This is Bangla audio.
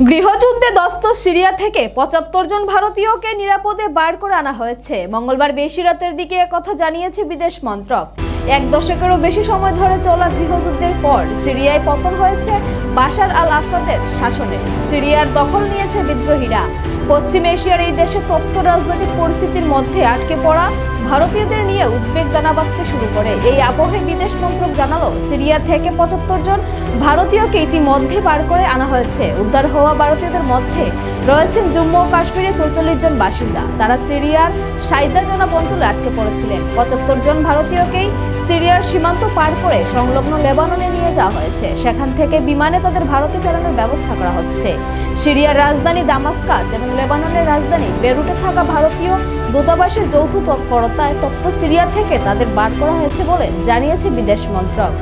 গৃহযুদ্ধে ধ্বস্ত সিরিয়া থেকে ৭৫ জন ভারতীয়কে নিরাপদে বার করে আনা হয়েছে। মঙ্গলবার বেশি রাতের দিকে একথা জানিয়েছে বিদেশ মন্ত্রক। এক দশকেরও বেশি সময় ধরে চলা গৃহযুদ্ধের পর সিরিয়ায় পতন হয়েছে বাশার আল আসাদের শাসনে। সিরিয়ার দখল নিয়েছে বিদ্রোহীরা। পশ্চিম এশিয়ার এই দেশে তপ্ত রাজনৈতিক পরিস্থিতির মধ্যে আটকে পড়া ভারতীয়দের নিয়ে উদ্বেগ দানা বাঁধতে শুরু করে। এই আবহে বিদেশ মন্ত্রক জানালো, সিরিয়া থেকে ৭৫ জন ভারতীয়কে ইতিমধ্যে বার করে আনা হয়েছে। উদ্ধার হওয়া ভারতীয়দের মধ্যে রয়েছেন জম্মু ও কাশ্মীরের ৪৪ জন বাসিন্দা। তারা সিরিয়ার সাইদা জনাব অঞ্চলে আটকে পড়েছিলেন। ৭৫ জন ভারতীয়কেই সিরিয়ার সীমান্ত পার করে সংলগ্ন লেবাননে নিয়ে যাওয়া হয়েছে। সেখান থেকে বিমানে তাদের ভারতে ফেরানোর ব্যবস্থা করা হচ্ছে। সিরিয়ার রাজধানী দামাস্কাস এবং লেবাননের রাজধানী বেরুটে থাকা ভারতীয় দূতাবাসের যৌথ তৎপরতায় তপ্ত সিরিয়া থেকে তাদের বার করা হয়েছে বলে জানিয়েছে বিদেশ মন্ত্রক।